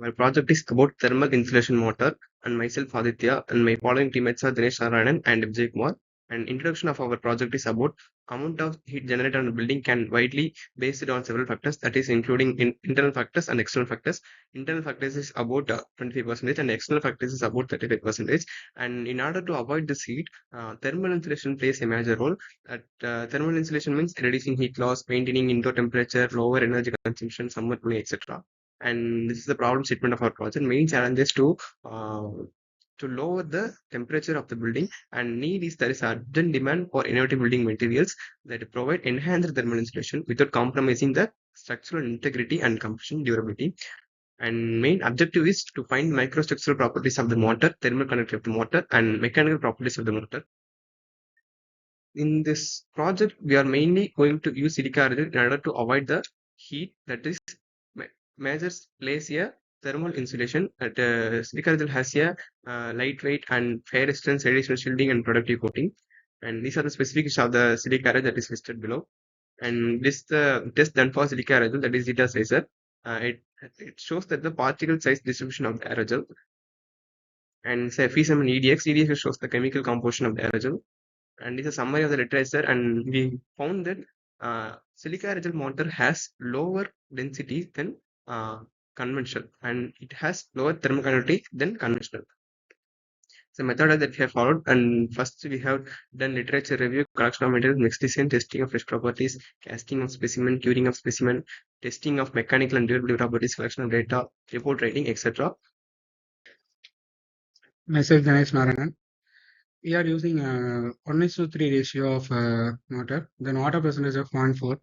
Our project is about thermal insulation motor, and myself Aditya, and my following teammates are Dinesh Narayanan and Vijay Kumar. And introduction of our project is about amount of heat generated on a building can widely based on several factors, that is including internal factors and external factors. Internal factors is about 25% and external factors is about 35%. And in order to avoid this heat, thermal insulation plays a major role. Thermal insulation means reducing heat loss, maintaining indoor temperature, lower energy consumption, summer cooling, etc. And this is the problem statement of our project. Main challenge is uh, to lower the temperature of the building, and need is there is urgent demand for innovative building materials that provide enhanced thermal insulation without compromising the structural integrity and compression durability. And main objective is to find microstructural properties of the mortar, thermal conductivity of the mortar, and mechanical properties of the mortar. In this project, we are mainly going to use silica aerogel in order to avoid the heat that is measures plays a thermal insulation. That silica aerogel has a lightweight and fair resistance, additional shielding, and protective coating. And these are the specifics of the silica aerogel that is listed below. And this the test done for silica aerogel, that is Zeta laser. It shows that the particle size distribution of the aerogel, and say FESM and EDX. EDX shows the chemical composition of the aerogel, and it's a summary of the literature. And we found that silica aerogel mortar has lower density than conventional, and it has lower thermal conductivity than conventional. It's a method that we have followed. And first we have done literature review, collection of materials, mixed design, testing of fresh properties, casting of specimen, curing of specimen, testing of mechanical and durability properties, collection of data, report writing, etc. Myself, Dinesh Narayanan. We are using 1:3 ratio of mortar, then water percentage of 0.4.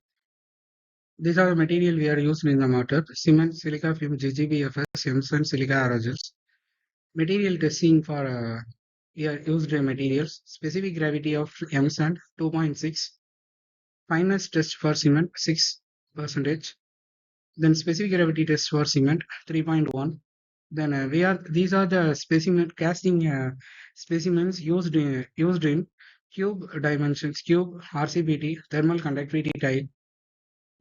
These are the material we are using in the mortar: cement, silica, fume, GGBFS, and silica aerogels. Material testing for we are used materials: specific gravity of sand 2.6, fineness test for cement 6%, then specific gravity test for cement 3.1. Then these are the specimen casting specimens used in cube dimensions, cube RCPT, thermal conductivity type.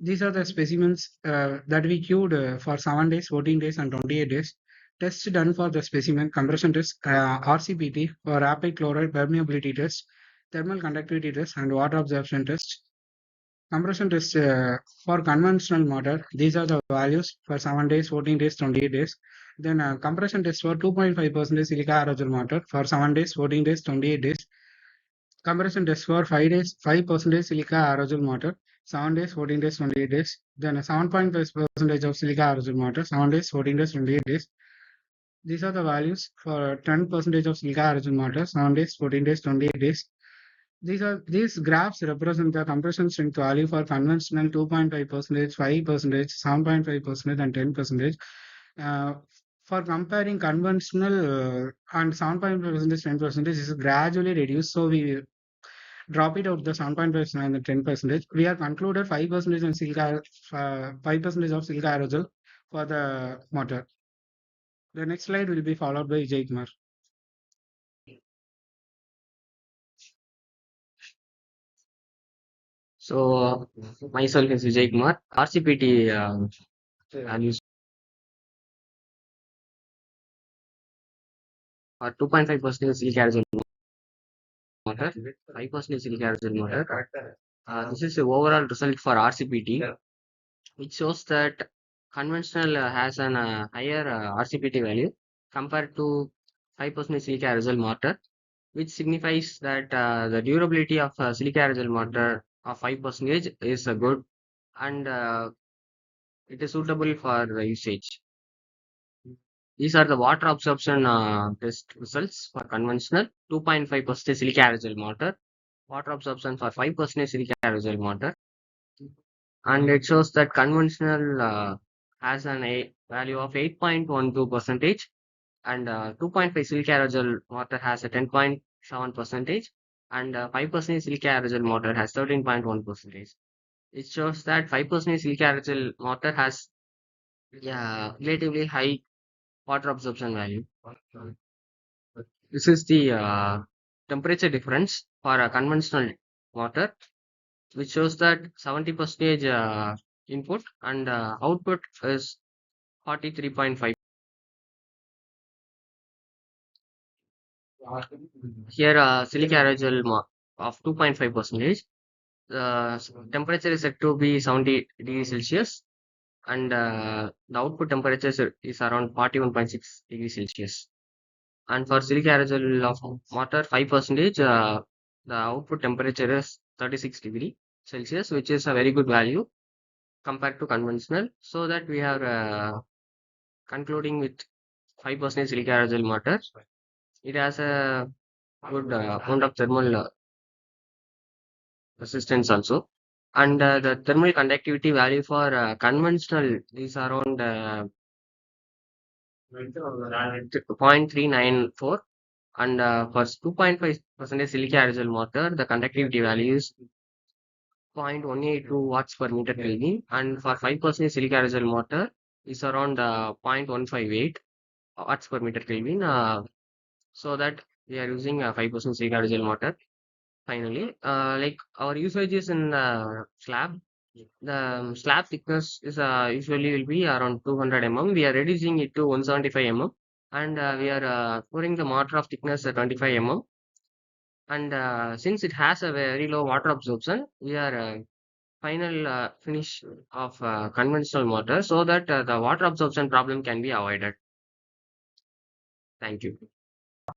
These are the specimens that we queued for 7 days, 14 days, and 28 days. Tests done for the specimen: compression test, RCPT for rapid chloride permeability test, thermal conductivity test, and water absorption test. Compression test for conventional mortar. These are the values for 7 days, 14 days, 28 days. Then compression test for 2.5% silica aerogel mortar for 7 days, 14 days, 28 days. Compression test for 5 days, 5% silica aerogel mortar, 7 days, 14 days, 28 days. Then 7.5% of silica aerogel mortar, 7 days, 14 days, 28 days. These are the values for 10% of silica aerogel mortar, 7 days, 14 days, 28 days. These graphs represent the compression strength value for conventional 2.5%, 5%, 7.5%, and 10%. For comparing conventional and 7.5%, 10% is gradually reduced. So we drop it out the 7.5% and the 10%. We are concluded 5% in silica, 5% of silica aerogel for the motor. The next slide will be followed by Vijay Kumar. So myself is Vijay Kumar. RCPT values are 2.5% silica aerogel mortar, 5% silica aerogel mortar. This is the overall result for RCPT. It shows that conventional has an higher RCPT value compared to 5% silica aerogel mortar, which signifies that the durability of silica aerogel mortar of 5% is good, and it is suitable for usage. These are the water absorption test results for conventional 2.5% silica aerogel mortar, water absorption for 5% silica aerogel mortar, and it shows that conventional has a value of 8.12 percentage, and 2.5 silica aerogel mortar has a 10.7 percentage, and 5% silica aerogel mortar has 13.1 percentage. It shows that 5% silica aerogel mortar has relatively high water absorption value. This is the temperature difference for a conventional mortar, which shows that 70% input and output is 43.5. Here, silica aerogel of 2.5%. Temperature is said to be 70 degrees Celsius, and the output temperature is around 41.6 degrees Celsius. And for silica aerogel of mortar 5%, the output temperature is 36 degree Celsius, which is a very good value compared to conventional. So that we are concluding with 5% silica aerogel mortar. It has a good amount of thermal resistance also. And the thermal conductivity value for conventional is around 0.394, and for 2.5% silica aerogel mortar, the conductivity value is 0.182 watts per meter Kelvin, and for 5% silica aerogel mortar is around 0.158 watts per meter Kelvin. So that we are using 5% silica aerogel mortar. Finally, like our usage is in slab. The slab thickness is usually will be around 200 mm. We are reducing it to 175 mm, and we are pouring the mortar of thickness 25 mm. And since it has a very low water absorption, we are final finish of conventional mortar so that the water absorption problem can be avoided. Thank you.